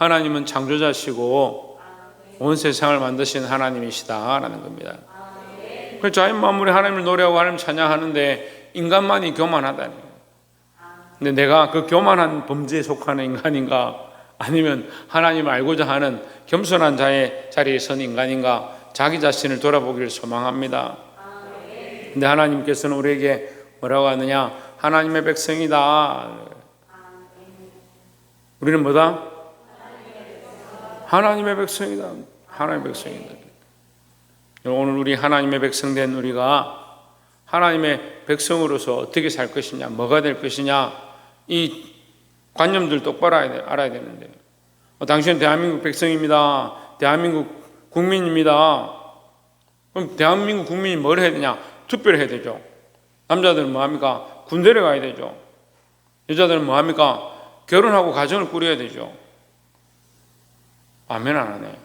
하나님은 창조자시고 온 세상을 만드신 하나님이시다라는 겁니다. 그래서 자연 만물이 하나님을 노래하고 하나님을 찬양하는데 인간만이 교만하다니. 근데 내가 그 교만한 범죄에 속하는 인간인가, 아니면 하나님을 알고자 하는 겸손한 자의 자리에 선 인간인가, 자기 자신을 돌아보기를 소망합니다. 근데 하나님께서는 우리에게 뭐라고 하느냐? 하나님의 백성이다. 우리는 뭐다? 하나님의 백성이다. 하나님의 백성이다. 오늘 우리 하나님의 백성 된 우리가 하나님의 백성으로서 어떻게 살 것이냐, 뭐가 될 것이냐, 이 관념들 똑바로 알아야 되는데, 당신은 대한민국 백성입니다. 대한민국 국민입니다. 그럼 대한민국 국민이 뭘 해야 되냐? 투표를 해야 되죠. 남자들은 뭐합니까? 군대를 가야 되죠. 여자들은 뭐합니까? 결혼하고 가정을 꾸려야 되죠. 아멘 안 하네.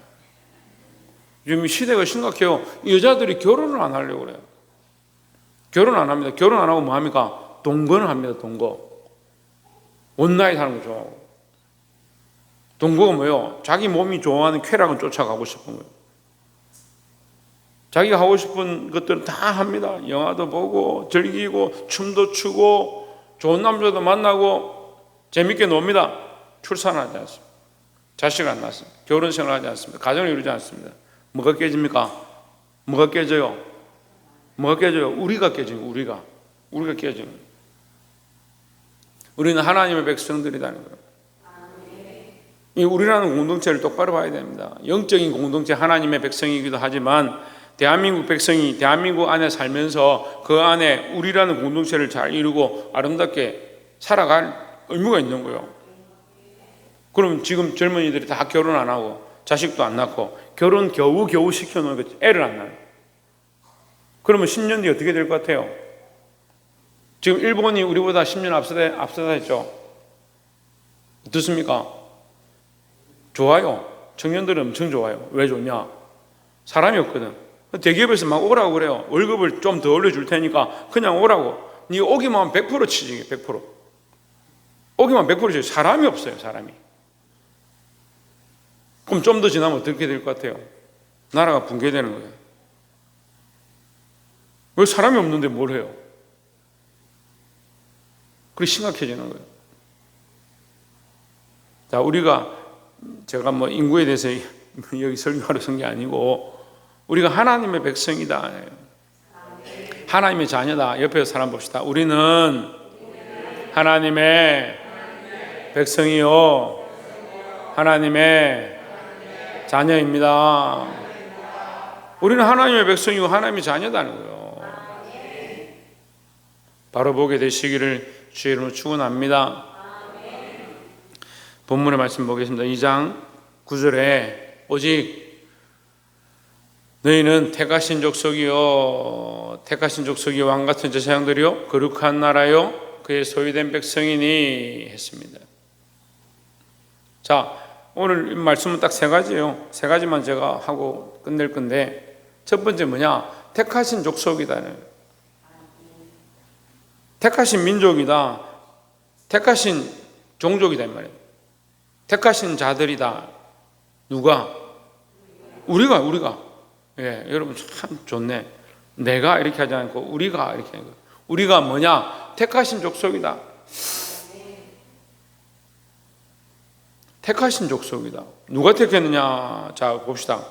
요즘 시대가 심각해요. 여자들이 결혼을 안 하려고 그래요. 결혼 안 합니다. 결혼 안 하고 뭐합니까? 동거는 합니다. 동거. 원나잇 하는 거 좋아하고. 동거가 뭐예요? 자기 몸이 좋아하는 쾌락을 쫓아가고 싶은 거예요. 자기가 하고 싶은 것들은 다 합니다. 영화도 보고 즐기고 춤도 추고 좋은 남자도 만나고 재밌게 놉니다. 출산하지 않습니다. 자식 안 낳습니다. 결혼 생활하지 않습니다. 가정을 이루지 않습니다. 뭐가 깨집니까? 뭐가 깨져요? 뭐가 깨져요? 우리가 깨져요. 우리가 깨져요. 우리는 하나님의 백성들이라는 거예요. 이 우리라는 공동체를 똑바로 봐야 됩니다. 영적인 공동체 하나님의 백성이기도 하지만 대한민국 백성이 대한민국 안에 살면서 그 안에 우리라는 공동체를 잘 이루고 아름답게 살아갈 의무가 있는 거예요. 그럼 지금 젊은이들이 다 결혼 안 하고 자식도 안 낳고 결혼 겨우 시켜놓은 거 애를 안 낳아요. 그러면 10년 뒤에 어떻게 될 것 같아요? 지금 일본이 우리보다 10년 앞서다 했죠. 어떻습니까? 좋아요. 청년들은 엄청 좋아요. 왜 좋냐? 사람이 없거든. 대기업에서 막 오라고 그래요. 월급을 좀 더 올려줄 테니까 그냥 오라고. 네 오기만 하면 100% 치지. 100%. 오기만 100% 치지. 사람이 없어요. 사람이. 그럼 좀 더 지나면 어떻게 될 것 같아요? 나라가 붕괴되는 거예요. 왜 사람이 없는데 뭘 해요? 그게 심각해지는 거예요. 자, 제가 뭐 인구에 대해서 여기 설교하러 쓴 게 아니고, 우리가 하나님의 백성이다. 하나님의 자녀다. 옆에 사람 봅시다. 우리는 하나님의 백성이요. 하나님의 자녀입니다. 우리는 하나님의 백성이고 하나님의 자녀다는 거예요. 바로 보게 되시기를 주의 이름으로 축원합니다. 본문의 말씀 보겠습니다. 2장 9절에 오직 너희는 택하신 족속이요 왕같은 제사장들이요 거룩한 나라요 그의 소유된 백성이니 했습니다. 자, 오늘 말씀은 딱 세 가지예요. 세 가지만 제가 하고 끝낼 건데, 첫 번째 뭐냐? 택하신 족속이다는, 택하신 민족이다, 택하신 종족이다 이 말이에요. 택하신 자들이다. 누가? 우리가. 예, 여러분 참 좋네. 내가 이렇게 하지 않고 우리가 이렇게 하는 거예요. 우리가 뭐냐? 택하신 족속이다. 택하신 족속이다. 누가 택했느냐? 자, 봅시다.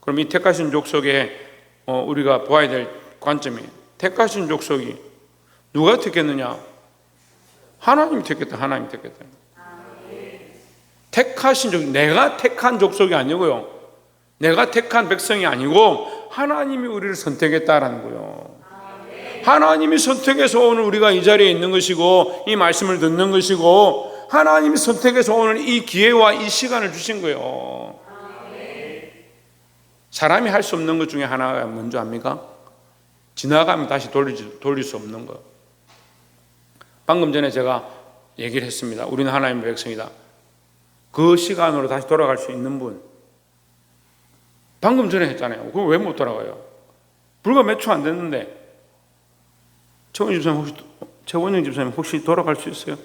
그럼 이 택하신 족속에 우리가 보아야 될 관점이, 택하신 족속이 누가 택했느냐? 하나님이 택했다. 하나님이 택했다. 택하신 족속, 내가 택한 족속이 아니고요. 내가 택한 백성이 아니고 하나님이 우리를 선택했다라는 거예요. 하나님이 선택해서 오늘 우리가 이 자리에 있는 것이고 이 말씀을 듣는 것이고 하나님이 선택해서 오늘 이 기회와 이 시간을 주신 거예요. 사람이 할 수 없는 것 중에 하나가 뭔지 압니까? 지나가면 다시 돌릴 수 없는 거. 방금 전에 제가 얘기를 했습니다. 우리는 하나님의 백성이다. 그 시간으로 다시 돌아갈 수 있는 분, 방금 전에 했잖아요. 그거 왜 못 돌아가요? 불과 몇 초 안 됐는데. 최원영 집사님 혹시 돌아갈 수 있어요?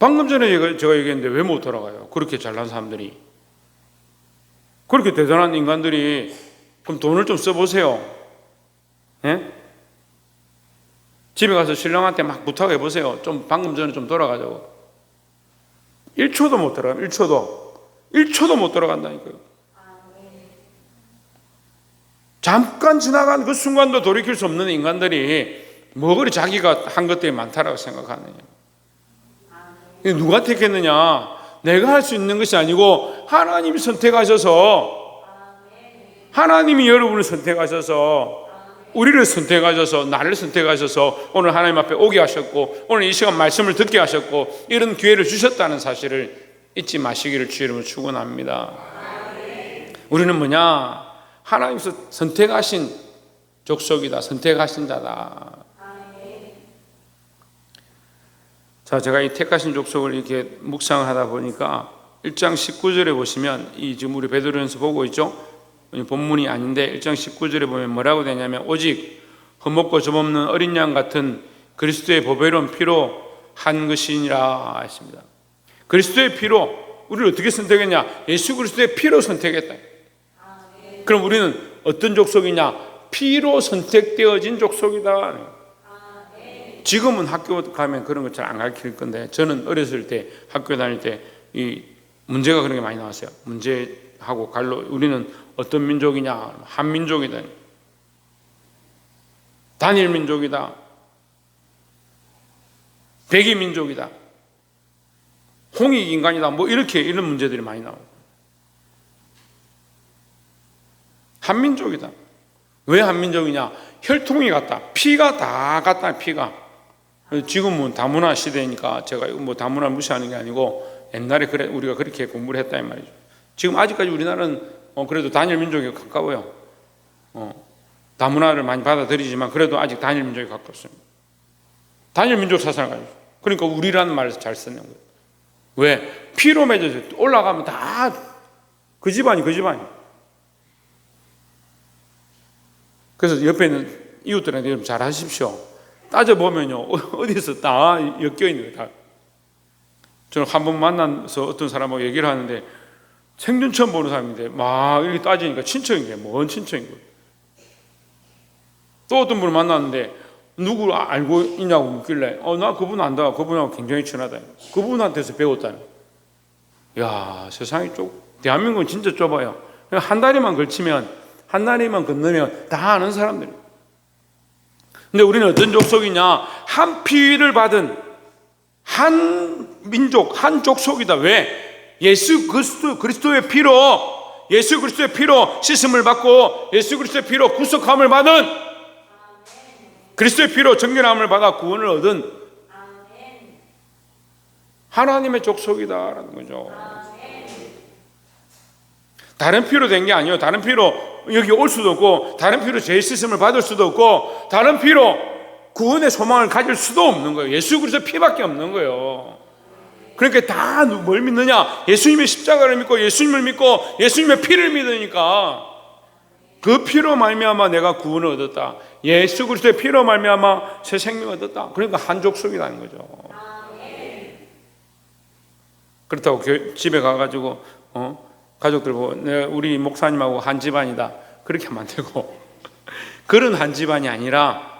방금 전에 제가 얘기했는데 왜 못 돌아가요? 그렇게 잘난 사람들이, 그렇게 대단한 인간들이. 그럼 돈을 좀 써보세요. 예? 집에 가서 신랑한테 막 부탁해 보세요. 좀 방금 전에 좀 돌아가자고. 1초도 못 돌아가. 1초도 못 돌아간다니까요. 잠깐 지나간 그 순간도 돌이킬 수 없는 인간들이 뭐 그리 자기가 한 것들이 많다라고 생각하느냐. 누가 택했느냐? 내가 할 수 있는 것이 아니고 하나님이 선택하셔서, 하나님이 여러분을 선택하셔서, 우리를 선택하셔서, 나를 선택하셔서 오늘 하나님 앞에 오게 하셨고, 오늘 이 시간 말씀을 듣게 하셨고, 이런 기회를 주셨다는 사실을 잊지 마시기를 주의 이름으로 축원합니다. 우리는 뭐냐? 하나님께서 선택하신 족속이다. 선택하신 자다. 자, 제가 이 택하신 족속을 이렇게 묵상을 하다 보니까 1장 19절에 보시면, 이 지금 우리 베드로전서 보고 있죠? 본문이 아닌데 1장 19절에 보면 뭐라고 되냐면, 오직 흠없고 점없는 어린 양 같은 그리스도의 보배로운 피로 한 것이니라 했습니다. 그리스도의 피로 우리를 어떻게 선택했냐? 예수 그리스도의 피로 선택했다. 그럼 우리는 어떤 족속이냐? 피로 선택되어진 족속이다. 지금은 학교 가면 그런 거 잘 안 가르칠 건데, 저는 어렸을 때 학교 다닐 때 이 문제가 그런 게 많이 나왔어요. 문제하고 갈로 우리는 어떤 민족이냐? 한민족이다, 단일 민족이다, 백이 민족이다, 홍익 인간이다, 뭐 이렇게 이런 문제들이 많이 나와요. 한민족이다. 왜 한민족이냐? 혈통이 같다. 피가 다 같다. 피가. 지금은 다문화 시대니까 제가 뭐 다문화 무시하는 게 아니고, 옛날에 그래 우리가 그렇게 공부를 했다 이 말이죠. 지금 아직까지 우리나라는 그래도 단일 민족에 가까워요. 다문화를 많이 받아들이지만 그래도 아직 단일 민족에 가깝습니다. 단일 민족 사상을 가지고. 그러니까 우리라는 말을 잘 쓰는 거예요. 왜? 피로 맺어서 올라가면 다 그 집안이. 그래서 옆에 있는 이웃들한테 좀 잘 하십시오. 따져보면요, 어디서 다 엮여있는 거예요. 다. 저는 한 번 만나서 어떤 사람하고 얘기를 하는데, 생전 처음 보는 사람인데 막 이렇게 따지니까 친척인 거예요. 뭔 친척인 거예요. 또 어떤 분을 만났는데 누구 알고 있냐고 묻길래, 나 그분 안다. 그분하고 굉장히 친하다. 그분한테서 배웠다니. 야, 세상이 대한민국은 진짜 좁아요. 한 다리만 걸치면, 한 다리만 건너면 다 아는 사람들이에요. 근데 우리는 어떤 족속이냐? 한 피를 받은 한 민족, 한 족속이다. 왜? 예수 그리스도의 피로 씻음을 받고, 예수 그리스도의 피로 구속함을 받은, 그리스도의 피로 정결함을 받아 구원을 얻은 하나님의 족속이다라는 거죠. 다른 피로 된 게 아니에요. 다른 피로 여기 올 수도 없고, 다른 피로 죄 씻음을 받을 수도 없고, 다른 피로 구원의 소망을 가질 수도 없는 거예요. 예수 그리스도 피밖에 없는 거예요. 그러니까 다 뭘 믿느냐? 예수님의 십자가를 믿고, 예수님을 믿고, 예수님의 피를 믿으니까 그 피로 말미암아 내가 구원을 얻었다. 예수 그리스도의 피로 말미암아 새 생명을 얻었다. 그러니까 한 족속이라는 거죠. 그렇다고 집에 가가지고 가족들 보고 우리 목사님하고 한 집안이다 그렇게 하면 안 되고, 그런 한 집안이 아니라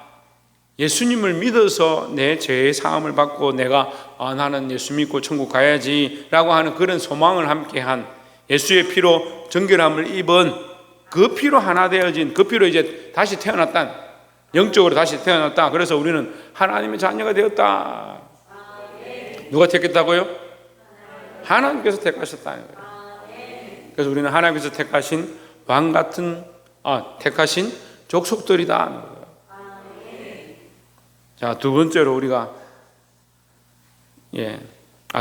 예수님을 믿어서 내 죄의 사함을 받고 내가 나는 예수 믿고 천국 가야지 라고 하는 그런 소망을 함께한, 예수의 피로 정결함을 입은, 그 피로 하나 되어진, 그 피로 이제 다시 태어났다. 영적으로 다시 태어났다. 그래서 우리는 하나님의 자녀가 되었다. 누가 택했다고요? 하나님께서 택하셨다는 거예요. 그래서 우리는 하나님께서 택하신 왕 같은, 택하신 족속들이다 하는 거예요. 자, 두 번째로 우리가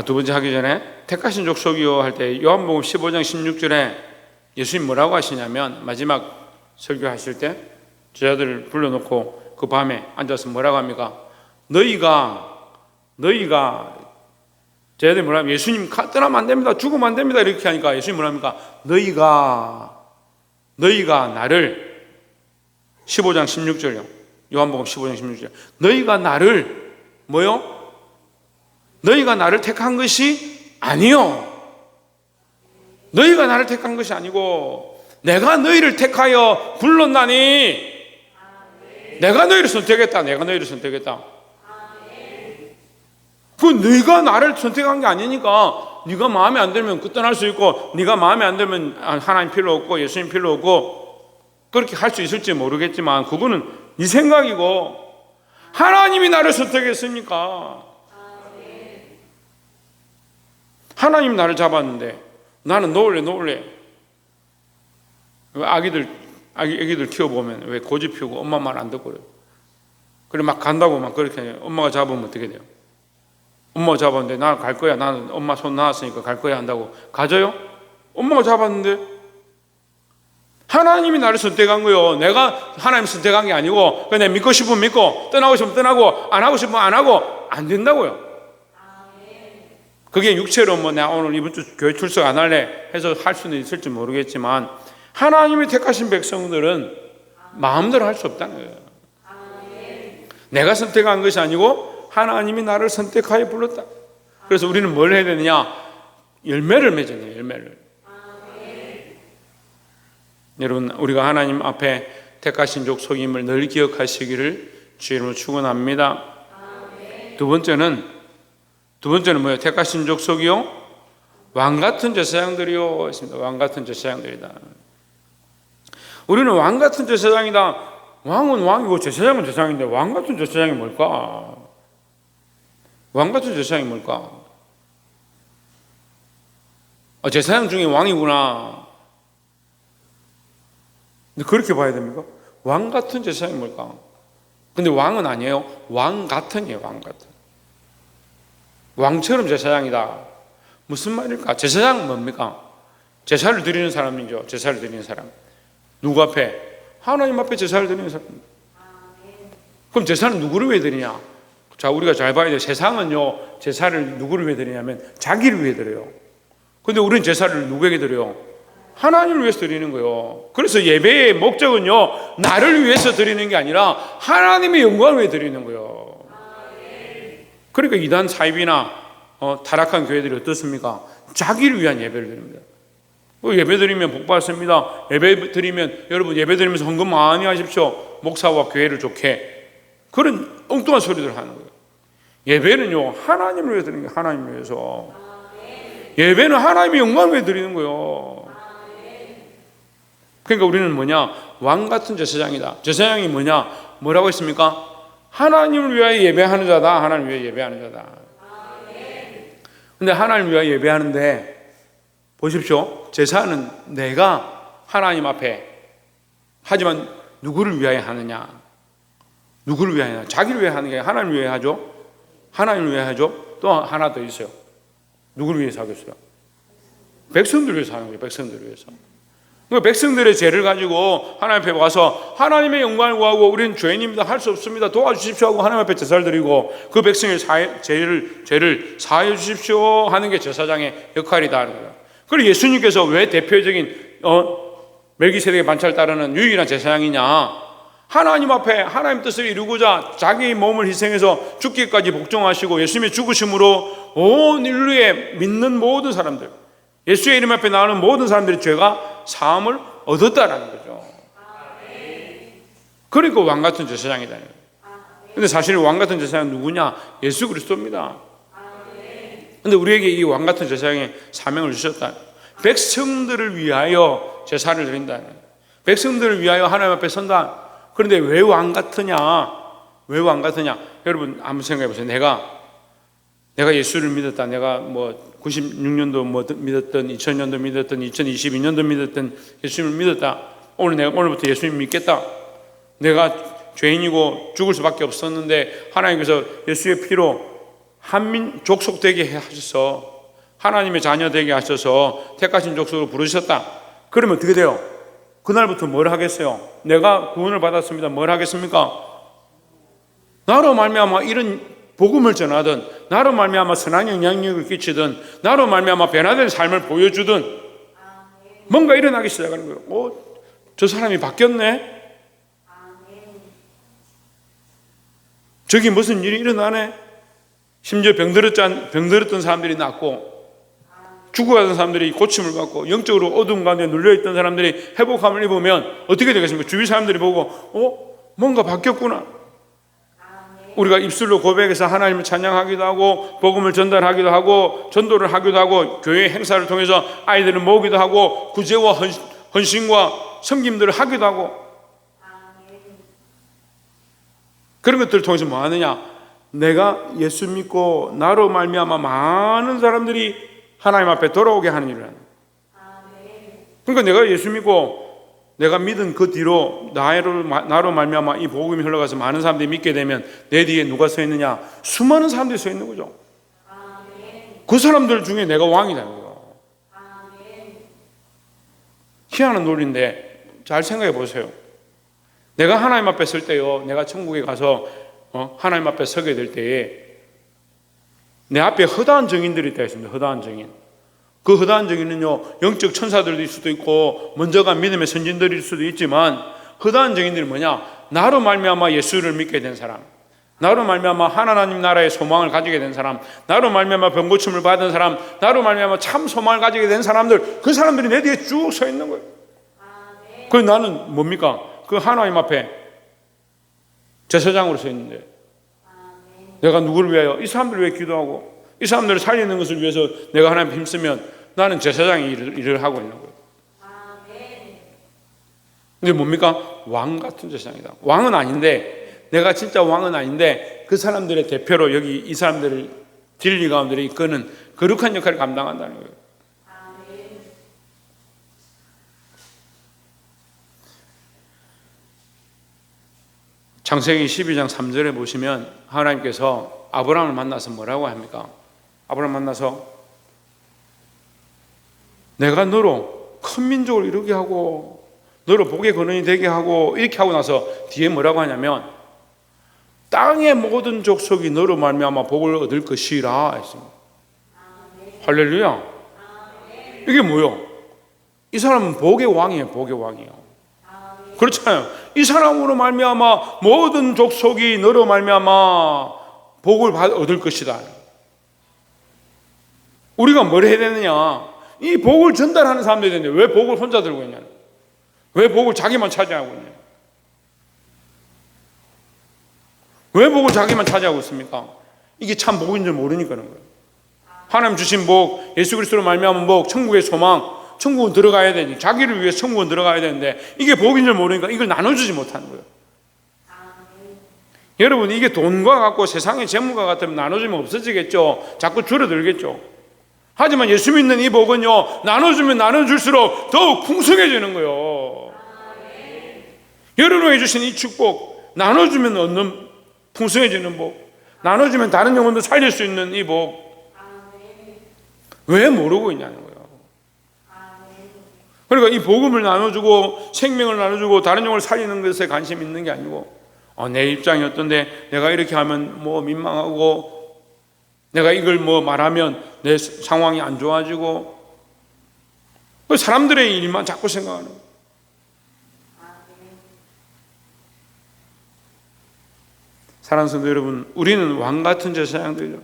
두 번째 하기 전에 택하신 족속이요 할 때 요한복음 15장 16절에 예수님 뭐라고 하시냐면, 마지막 설교하실 때 제자들을 불러놓고 그 밤에 앉아서 뭐라고 합니까? 너희가 제자들이 뭐라 하면, 예수님 떠나면 안 됩니다, 죽으면 안 됩니다 이렇게 하니까 예수님 뭐라 합니까? 너희가 나를, 15장 16절요, 요한복음 15장 16절, 너희가 나를 뭐요? 너희가 나를 택한 것이 아니요. 너희가 나를 택한 것이 아니고 내가 너희를 택하여 불렀나니 내가 너희를 선택했다. 내가 너희를 선택했다. 그 네가 나를 선택한 게 아니니까 네가 마음에 안 들면 떠날 수 있고 네가 마음에 안 들면 하나님 필요 없고 예수님 필요 없고 그렇게 할 수 있을지 모르겠지만 그거는 네 생각이고 하나님이 나를 선택했으니까 하나님이 나를 잡았는데 나는 놓을래 아기들 키워보면 왜 고집 피우고 엄마 말 안 듣고 그래 막 간다고 막 그렇게 해요. 엄마가 잡으면 어떻게 돼요? 엄마가 잡았는데 나 갈 거야. 나는 엄마 손 놨으니까 갈 거야 한다고 가져요? 엄마가 잡았는데 하나님이 나를 선택한 거요. 내가 하나님 선택한 게 아니고 그냥 믿고 싶으면 믿고 떠나고 싶으면 떠나고 안 하고 싶으면 안 하고 안 된다고요. 그게 육체로 뭐 내가 오늘 이번 주 교회 출석 안 할래 해서 할 수는 있을지 모르겠지만 하나님이 택하신 백성들은 마음대로 할 수 없다는 거예요. 내가 선택한 것이 아니고 하나님이 나를 선택하여 불렀다. 그래서 우리는 뭘 해야 되느냐? 열매를 맺어야 돼요. 열매를. 여러분 우리가 하나님 앞에 택하신 족속임을 늘 기억하시기를 주의 이름으로 축원합니다. 두 번째는 뭐예요? 택하신 족속이요? 왕같은 제사장들이요 했습니다. 왕같은 제사장들이다. 우리는 왕같은 제사장이다. 왕은 왕이고 제사장은 제사장인데 왕같은 제사장이 뭘까? 왕같은 제사장이 뭘까? 제사장 중에 왕이구나. 근데 그렇게 봐야 됩니까? 왕같은 제사장이 뭘까? 근데 왕은 아니에요. 왕같은이에요. 왕같은. 왕처럼 제사장이다. 무슨 말일까? 제사장은 뭡니까? 제사를 드리는 사람이죠. 제사를 드리는 사람. 누구 앞에? 하나님 앞에 제사를 드리는 사람. 그럼 제사는 누구를 위해 드리냐? 자, 우리가 잘 봐야 돼요. 세상은요, 제사를 누구를 위해 드리냐면 자기를 위해 드려요. 근데 우리는 제사를 누구에게 드려요? 하나님을 위해서 드리는 거예요. 그래서 예배의 목적은요, 나를 위해서 드리는 게 아니라 하나님의 영광을 위해 드리는 거예요. 그러니까 이단 사입이나 타락한 교회들이 어떻습니까? 자기를 위한 예배를 드립니다. 예배 드리면 복 받습니다. 예배 드리면 여러분 예배 드리면서 헌금 많이 하십시오. 목사와 교회를 좋게. 그런 엉뚱한 소리들을 하는 거예요. 예배는요 하나님을 위해 드리는 거예요. 하나님을 위해서. 예배는 하나님의 영광을 위해 드리는 거예요. 그러니까 우리는 뭐냐? 왕같은 제사장이다. 제사장이 뭐냐? 뭐라고 했습니까? 하나님을 위하여 예배하는 자다. 하나님을 위하여 예배하는 자다. 근데 하나님을 위하여 예배하는데 보십시오. 제사는 내가 하나님 앞에 하지만 누구를 위하여 하느냐? 누구를 위하여 하느냐? 자기를 위하여 하는 게 하나님을 위하여 하죠. 하나님을 위하여 하죠. 또 하나 더 있어요. 누구를 위해서 하겠어요? 백성들을 위해서 하는 거예요. 백성들을 위해서. 백성들의 죄를 가지고 하나님 앞에 와서 하나님의 영광을 구하고 우리는 죄인입니다. 할 수 없습니다. 도와주십시오 하고 하나님 앞에 제사를 드리고 그 백성의 죄를 사하여 주십시오 하는 게 제사장의 역할이다 하는 거예요. 그리고 예수님께서 왜 대표적인 멜기세덱의 반차를 따르는 유일한 제사장이냐? 하나님 앞에 하나님 뜻을 이루고자 자기 몸을 희생해서 죽기까지 복종하시고 예수님의 죽으심으로 온 인류에 믿는 모든 사람들, 예수의 이름 앞에 나오는 모든 사람들의 죄가 사함을 얻었다라는 거죠. 그러니까 왕같은 제사장이다. 근데 사실 왕같은 제사장은 누구냐? 예수 그리스도입니다. 근데 우리에게 이 왕같은 제사장의 사명을 주셨다. 백성들을 위하여 제사를 드린다. 백성들을 위하여 하나님 앞에 선다. 그런데 왜 왕같으냐? 왜 왕같으냐? 여러분 한번 생각해 보세요. 내가 예수를 믿었다. 내가 뭐 96년도 뭐 믿었던, 2000년도 믿었던, 2022년도 믿었던 예수님을 믿었다. 오늘부터 예수님 믿겠다. 내가 죄인이고 죽을 수밖에 없었는데 하나님께서 예수의 피로 한민 족속 되게 하셔서 하나님의 자녀 되게 하셔서 택하신 족속으로 부르셨다. 그러면 어떻게 돼요? 그날부터 뭘 하겠어요? 내가 구원을 받았습니다. 뭘 하겠습니까? 나로 말미암아 이런 복음을 전하든, 나로 말미암아 선한 영향력을 끼치든, 나로 말미암아 변화된 삶을 보여주든 뭔가 일어나기 시작하는 거예요. 저 사람이 바뀌었네. 저기 무슨 일이 일어나네. 심지어 병들었던 사람들이 낫고, 죽어가던 사람들이 고침을 받고, 영적으로 어두운 가운데 눌려있던 사람들이 회복함을 입으면 어떻게 되겠습니까? 주위 사람들이 보고 뭔가 바뀌었구나. 우리가 입술로 고백해서 하나님을 찬양하기도 하고, 복음을 전달하기도 하고, 전도를 하기도 하고, 교회 행사를 통해서 아이들을 모으기도 하고, 구제와 헌신과 섬김들을 하기도 하고, 그런 것들을 통해서 뭐 하느냐? 내가 예수 믿고 나로 말미암아 많은 사람들이 하나님 앞에 돌아오게 하는 일을 하는 거예요. 그러니까 내가 예수 믿고 내가 믿은 그 뒤로 나로 말미암아 이 복음이 흘러가서 많은 사람들이 믿게 되면 내 뒤에 누가 서 있느냐? 수많은 사람들이 서 있는 거죠. 그 사람들 중에 내가 왕이 되는 거예요. 희한한 논리인데 잘 생각해 보세요. 내가 하나님 앞에 설 때요, 내가 천국에 가서 하나님 앞에 서게 될 때에 내 앞에 허다한 증인들이 있다 했습니다. 허다한 증인. 그 허다한 증인은요, 영적 천사들일 수도 있고 먼저 간 믿음의 선진들일 수도 있지만, 허다한 증인들이 뭐냐? 나로 말미암아 예수를 믿게 된 사람, 나로 말미암아 하나님 나라의 소망을 가지게 된 사람, 나로 말미암아 병고침을 받은 사람, 나로 말미암아 참 소망을 가지게 된 사람들, 그 사람들이 내 뒤에 쭉 서 있는 거예요. 그래서 나는 뭡니까? 그 하나님 앞에 제사장으로 서 있는데, 내가 누구를 위하여, 이 사람들을 위해 기도하고 이 사람들을 살리는 것을 위해서 내가 하나님 힘쓰면 나는 제사장의 일을 하고 있는 거예요. 근데 뭡니까? 왕 같은 제사장이다. 왕은 아닌데, 내가 진짜 왕은 아닌데 그 사람들의 대표로 여기 이 사람들을 진리 가운데 이끄는 거룩한 역할을 감당한다는 거예요. 창세기 12장 3절에 보시면 하나님께서 아브라함을 만나서 뭐라고 합니까? 아브라함 만나서 내가 너로 큰 민족을 이루게 하고 너로 복의 근원이 되게 하고, 이렇게 하고 나서 뒤에 뭐라고 하냐면 땅의 모든 족속이 너로 말미암아 복을 얻을 것이라 했습니다. 할렐루야. 이게 뭐요? 이 사람은 복의 왕이에요. 복의 왕이에요. 그렇잖아요. 이 사람으로 말미암아 모든 족속이 너로 말미암아 복을 얻을 것이다. 우리가 뭘 해야 되느냐? 이 복을 전달하는 사람들이 되는데 왜 복을 혼자 들고 있냐? 왜 복을 자기만 차지하고 있냐? 왜 복을 자기만 차지하고 있습니까? 이게 참 복인 줄 모르니까 그런 거예요. 하나님 주신 복, 예수 그리스도로 말미암은 복, 천국의 소망, 천국은 들어가야 되니, 자기를 위해 천국은 들어가야 되는데 이게 복인 줄 모르니까 이걸 나눠주지 못하는 거예요. 여러분, 이게 돈과 같고 세상의 재물과 같으면 나눠주면 없어지겠죠. 자꾸 줄어들겠죠. 하지만 예수 믿는 이 복은요, 나눠주면 나눠줄수록 더욱 풍성해지는 거예요. 여러분에게 주신 이 축복, 나눠주면 얻는 풍성해지는 복, 나눠주면 다른 영혼도 살릴 수 있는 이 복, 왜 모르고 있냐는 거예요. 그러니까 이 복음을 나눠주고 생명을 나눠주고 다른 영혼을 살리는 것에 관심 있는 게 아니고, 내 입장이 어떤데 내가 이렇게 하면 뭐 민망하고, 내가 이걸 뭐 말하면 내 상황이 안 좋아지고, 사람들의 일만 자꾸 생각하는 거예요. 사랑하는 성도 여러분, 우리는 왕같은 제사장들이죠.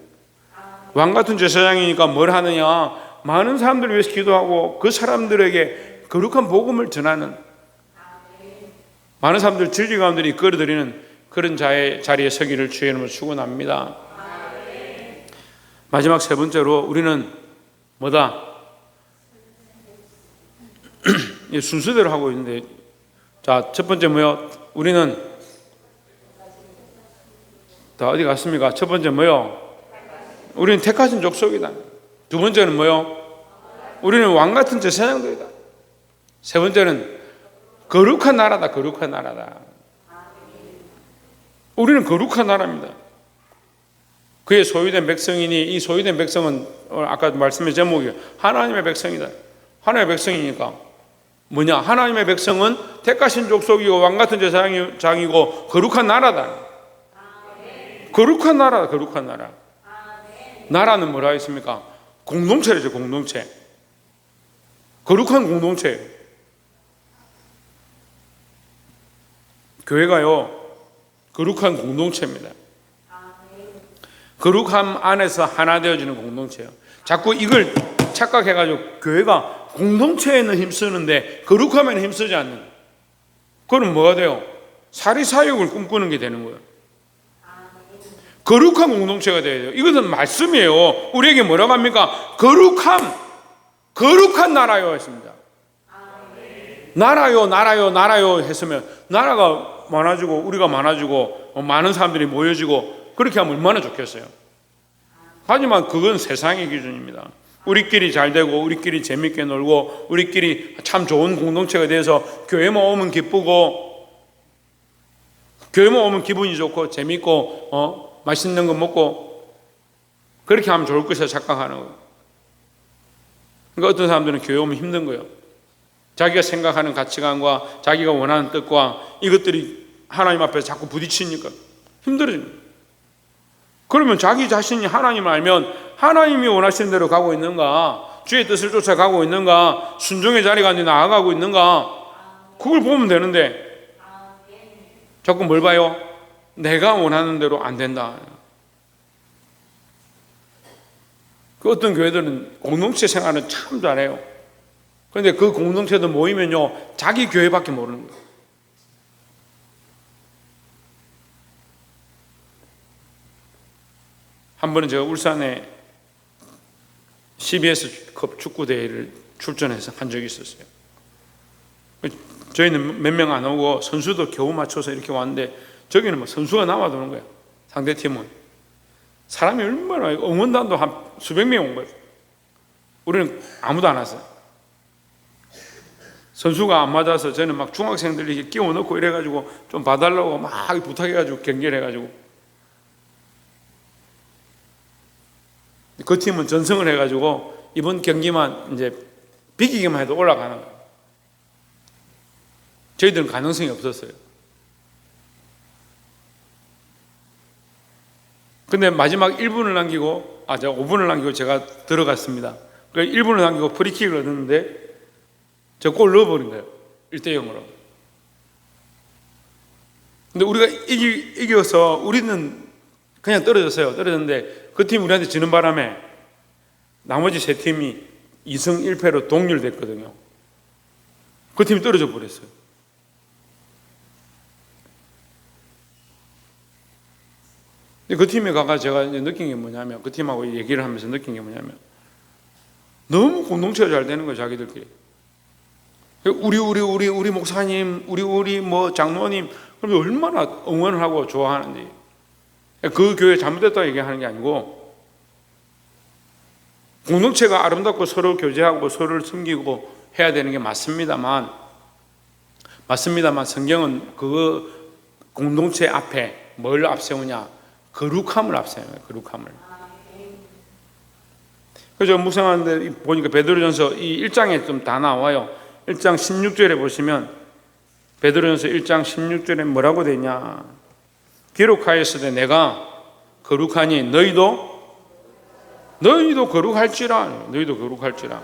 왕같은 제사장이니까 뭘 하느냐? 많은 사람들을 위해서 기도하고 그 사람들에게 거룩한 복음을 전하는, 많은 사람들 진리 가운데 이끌어드리는 그런 자리에 서기를 주의 이름으로 축원합니다. 마지막 세 번째로 우리는 뭐다? 순서대로 하고 있는데, 자, 첫 번째 뭐요? 우리는 다 어디 갔습니까? 첫 번째 뭐요? 우리는 택하신 족속이다. 두 번째는 뭐요? 우리는 왕같은 제사장들이다. 세 번째는 거룩한 나라다. 거룩한 나라다. 우리는 거룩한 나라입니다. 그의 소유된 백성이니, 이 소유된 백성은 아까 말씀의 제목이 하나님의 백성이다. 하나님의 백성이니까 뭐냐? 하나님의 백성은 택하신 족속이고 왕같은 제사장이고 거룩한 나라다. 거룩한 나라다. 거룩한 나라. 나라는 뭐라 했습니까? 공동체죠. 공동체. 거룩한 공동체. 교회가요, 거룩한 공동체입니다. 거룩함 안에서 하나 되어지는 공동체예요. 자꾸 이걸 착각해가지고 교회가 공동체에는 힘쓰는데 거룩함에는 힘쓰지 않는 거예요. 그럼 뭐가 돼요? 사리사욕을 꿈꾸는 게 되는 거예요. 거룩한 공동체가 돼야 돼요. 이것은 말씀이에요. 우리에게 뭐라고 합니까? 거룩한 나라요 했습니다. 나라요 했으면 나라가 많아지고 우리가 많아지고 많은 사람들이 모여지고 그렇게 하면 얼마나 좋겠어요. 하지만 그건 세상의 기준입니다. 우리끼리 잘 되고 우리끼리 재밌게 놀고 우리끼리 참 좋은 공동체가 돼서 교회만 오면 기쁘고 교회만 오면 기분이 좋고 재밌고 맛있는 거 먹고 그렇게 하면 좋을 것이라 착각하는 거예요. 그러니까 어떤 사람들은 교회 오면 힘든 거예요. 자기가 생각하는 가치관과 자기가 원하는 뜻과 이것들이 하나님 앞에서 자꾸 부딪히니까 힘들어집니다. 그러면 자기 자신이 하나님을 알면 하나님이 원하시는 대로 가고 있는가, 주의 뜻을 쫓아가고 있는가, 순종의 자리가 나아가고 있는가, 그걸 보면 되는데 자꾸 뭘 봐요? 내가 원하는 대로 안 된다. 그 어떤 교회들은 공동체 생활은 참 잘해요. 그런데 그 공동체도 모이면요 자기 교회밖에 모르는 거예요. 한 번은 제가 울산에 CBS컵 축구대회를 출전해서 한 적이 있었어요. 저희는 몇 명 안 오고 선수도 겨우 맞춰서 이렇게 왔는데 저기는 뭐 선수가 남아도는 거예요. 상대팀은 사람이 얼마나 응원단도 한 수백 명 온 거예요. 우리는 아무도 안 왔어요. 선수가 안 맞아서 저는 막 중학생들 이렇게 끼워 넣고 이래가지고 좀 봐달라고 막 부탁해가지고 경기를 해가지고 그 팀은 전승을 해가지고 이번 경기만 이제 비기기만 해도 올라가는 거예요. 저희들은 가능성이 없었어요. 근데 마지막 1분을 남기고 제가 5분을 남기고 제가 들어갔습니다. 그러니까 1분을 남기고 프리킥을 얻었는데 저 골 넣어버린 거예요. 1대0으로. 근데 우리가 이겨서 우리는 그냥 떨어졌어요. 떨어졌는데 그 팀 우리한테 지는 바람에 나머지 세 팀이 2승 1패로 동률됐거든요. 그 팀이 떨어져 버렸어요. 그 팀에 가서 제가 이제 느낀 게 뭐냐면 그 팀하고 얘기를 하면서 느낀 게 뭐냐면 너무 공동체가 잘 되는 거예요. 자기들끼리. 우리 목사님, 우리 뭐 장로님, 그럼 얼마나 응원을 하고 좋아하는지. 그 교회 잘못됐다고 얘기하는 게 아니고 공동체가 아름답고 서로 교제하고 서로를 섬기고 해야 되는 게 맞습니다만 성경은 그 공동체 앞에 뭘 앞세우냐? 거룩함을 앞세워요. 거룩함을. 그래서 묵상하는데 보니까 베드로전서 이 1장에 좀 다 나와요. 1장 16절에 보시면 베드로전서 1장 16절에 뭐라고 되냐? 기록하였으되 내가 거룩하니 너희도 거룩할지라. 너희도 거룩할지라.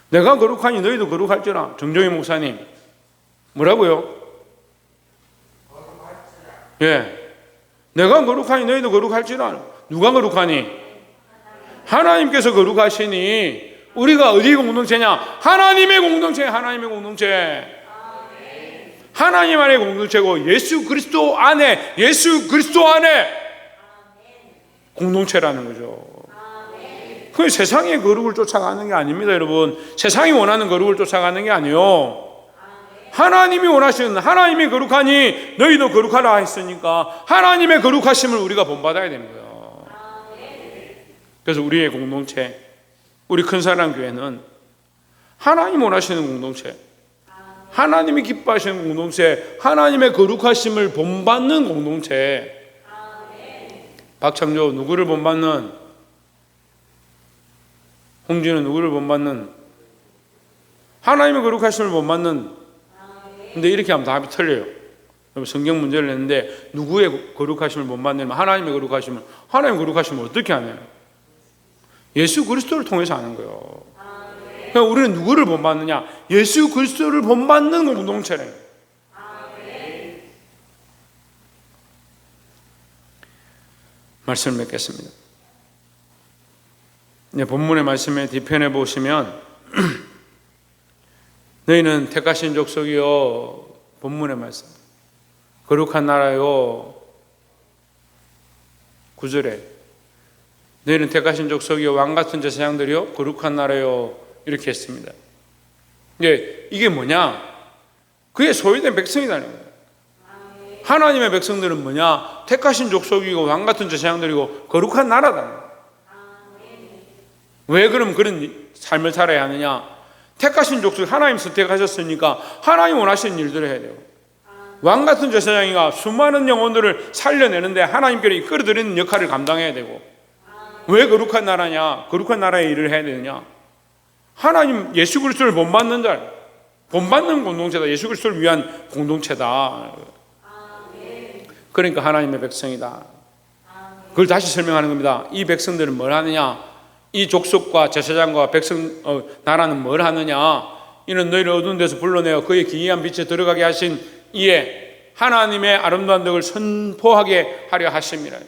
내가 거룩하니 너희도 거룩할지라. 정종희 목사님 뭐라고요? 예, 내가 거룩하니 너희도 거룩할지라. 누가 거룩하니? 하나님께서 거룩하시니 우리가 어디 공동체냐? 하나님의 공동체. 하나님의 공동체. 하나님 안의 공동체고 예수 그리스도 안에 공동체라는 거죠. 그 세상의 거룩을 쫓아가는 게 아닙니다, 여러분. 세상이 원하는 거룩을 쫓아가는 게 아니에요. 하나님이 원하시는 하나님이 거룩하니 너희도 거룩하라 했으니까 하나님의 거룩하심을 우리가 본받아야 되는 거예요. 그래서 우리의 공동체, 우리 큰사랑 교회는 하나님 원하시는 공동체, 하나님이 기뻐하시는 공동체, 하나님의 거룩하심을 본받는 공동체. 박창조 누구를 본받는? 홍진은 누구를 본받는? 하나님의 거룩하심을 본받는. 근데 이렇게 하면 답이 틀려요. 성경 문제를 냈는데 누구의 거룩하심을 본받냐면 하나님의 거룩하심을. 하나님의 거룩하심을 어떻게 하냐? 예수 그리스도를 통해서 하는 거예요. 그러니까 우리는 누구를 본받느냐? 예수 그리스도를 본받는 공동체래요. 말씀을 맺겠습니다. 본문의 말씀의 뒤편에 보시면 너희는 택하신 족속이요, 본문의 말씀, 거룩한 나라요, 9절에 너희는 택하신 족속이요, 왕같은 제사장들이요, 거룩한 나라요, 이렇게 했습니다. 이게 뭐냐? 그의 소유된 백성이라는 거예요. 하나님의 백성들은 뭐냐? 택하신 족속이고 왕같은 제사장들이고 거룩한 나라다. 왜 그럼 그런 삶을 살아야 하느냐? 택하신 족속, 하나님 선택하셨으니까 하나님 원하시는 일들을 해야 돼요. 왕같은 제사장이가 수많은 영혼들을 살려내는데 하나님께로 이끌어드리는 역할을 감당해야 되고, 왜 거룩한 나라냐? 거룩한 나라의 일을 해야 되느냐? 하나님 예수 그리스도를 본받는 자, 본받는 공동체다. 예수 그리스도를 위한 공동체다. 그러니까 하나님의 백성이다. 그걸 다시 설명하는 겁니다. 이 백성들은 뭘 하느냐? 이 족속과 제사장과 백성 나라는 뭘 하느냐? 이는 너희를 어두운 데서 불러내어 그의 기이한 빛에 들어가게 하신 이에 하나님의 아름다운 덕을 선포하게 하려 하심이라.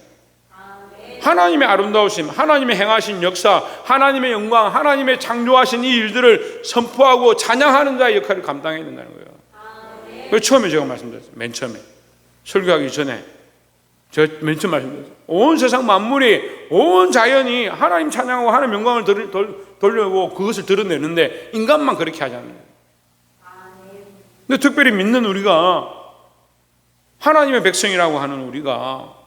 하나님의 아름다우심, 하나님의 행하신 역사, 하나님의 영광, 하나님의 창조하신 이 일들을 선포하고 찬양하는 자의 역할을 감당해야 된다는 거예요. 그 처음에 제가 말씀드렸어요. 맨 처음에 설교하기 전에 제가 맨 처음 말씀드렸어요. 온 세상 만물이, 온 자연이 하나님 찬양하고 하나님 영광을 돌려고 그것을 드러내는데 인간만 그렇게 하지 않아요. 근데 특별히 믿는 우리가, 하나님의 백성이라고 하는 우리가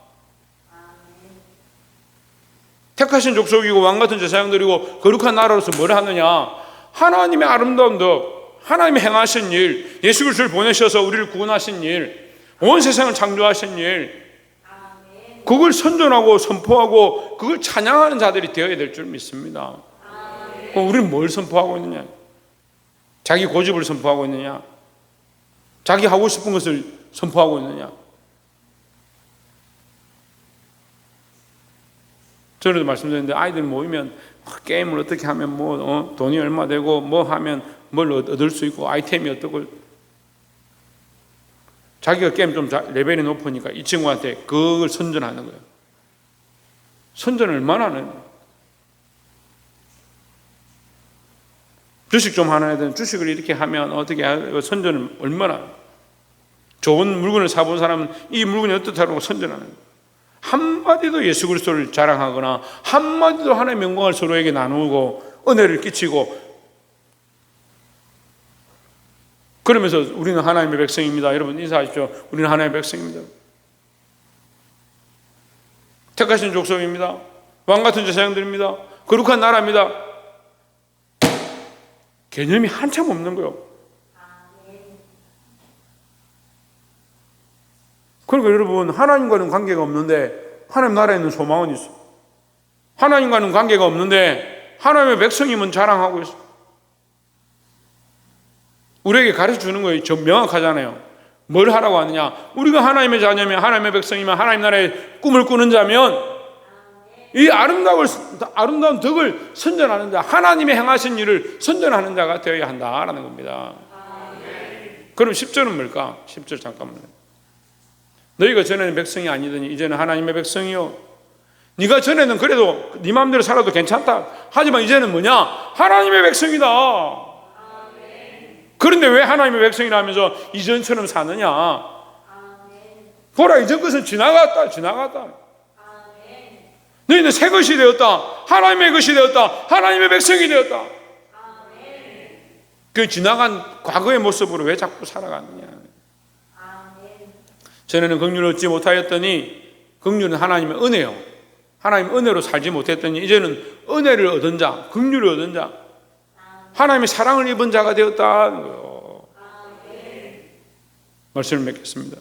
택하신 족속이고 왕같은 제사장들이고 거룩한 나라로서 뭘 하느냐? 하나님의 아름다운 덕, 하나님의 행하신 일, 예수 그리스도를 보내셔서 우리를 구원하신 일, 온 세상을 창조하신 일, 그걸 선전하고 선포하고 그걸 찬양하는 자들이 되어야 될 줄 믿습니다. 그럼 우리는 뭘 선포하고 있느냐? 자기 고집을 선포하고 있느냐? 자기 하고 싶은 것을 선포하고 있느냐? 전에도 말씀드렸는데 아이들 모이면 게임을 어떻게 하면 돈이 얼마 되고 뭐 하면 뭘 얻을 수 있고 아이템이 어떻고, 자기가 게임 좀 레벨이 높으니까 이 친구한테 그걸 선전하는 거예요. 선전을 얼마나 하는 거예요. 주식 좀 하나 해야 되는, 주식을 이렇게 하면 어떻게 선전을 얼마나, 좋은 물건을 사본 사람은 이 물건이 어떻다고 선전하는 거예요. 한마디도 예수 그리스도를 자랑하거나 한마디도 하나님의 영광을 서로에게 나누고 은혜를 끼치고, 그러면서 우리는 하나님의 백성입니다. 여러분 인사하십시오. 우리는 하나님의 백성입니다. 택하신 족속입니다. 왕같은 제사장들입니다. 거룩한 나라입니다. 개념이 한참 없는 거예요. 그러니까 여러분, 하나님과는 관계가 없는데 하나님 나라에 있는 소망은 있어. 하나님과는 관계가 없는데 하나님의 백성임은 자랑하고 있어. 우리에게 가르쳐주는 거예요. 저 명확하잖아요. 뭘 하라고 하느냐? 우리가 하나님의 자녀면, 하나님의 백성이면, 하나님 나라의 꿈을 꾸는 자면 이 아름다운 덕을 선전하는 자, 하나님의 행하신 일을 선전하는 자가 되어야 한다라는 겁니다. 그럼 10절은 뭘까? 10절 잠깐만요. 너희가 전에는 백성이 아니더니 이제는 하나님의 백성이요. 네가 전에는 그래도 네 마음대로 살아도 괜찮다. 하지만 이제는 뭐냐? 하나님의 백성이다. 그런데 왜 하나님의 백성이라 하면서 이전처럼 사느냐? 보라, 이전 것은 지나갔다. 너희는 새 것이 되었다. 하나님의 것이 되었다. 하나님의 백성이 되었다. 그 지나간 과거의 모습으로 왜 자꾸 살아가느냐? 전에는 긍휼을 얻지 못하였더니, 긍휼은 하나님의 은혜요. 하나님 은혜로 살지 못했더니 이제는 은혜를 얻은 자, 긍휼을 얻은 자, 하나님의 사랑을 입은 자가 되었다는 거예요. 말씀을 맺겠습니다.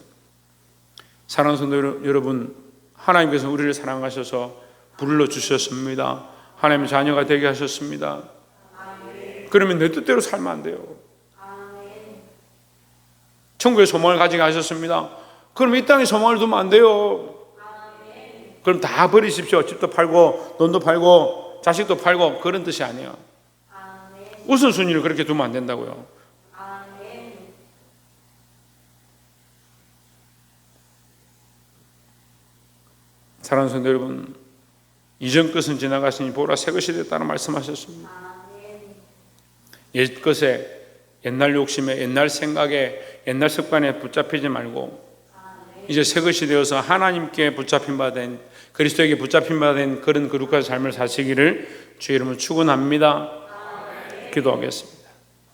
사랑하는 성도 여러분, 하나님께서 우리를 사랑하셔서 불러주셨습니다. 하나님의 자녀가 되게 하셨습니다. 그러면 내 뜻대로 살면 안 돼요. 천국의 소망을 가지게 하셨습니다. 그럼 이 땅에 소망을 두면 안 돼요. 그럼 다 버리십시오. 집도 팔고 돈도 팔고 자식도 팔고, 그런 뜻이 아니에요. 우선순위를 그렇게 두면 안 된다고요. 사랑하는 성도 여러분, 이전 것은 지나갔으니 보라 새 것이 됐다는 말씀하셨습니다. 옛 것에, 옛날 욕심에, 옛날 생각에, 옛날 습관에 붙잡히지 말고 이제 새 것이 되어서 하나님께 붙잡힌 바 된, 그리스도에게 붙잡힌 바 된 그런 거룩한 삶을 사시기를 주의 이름으로 축원합니다. 기도하겠습니다.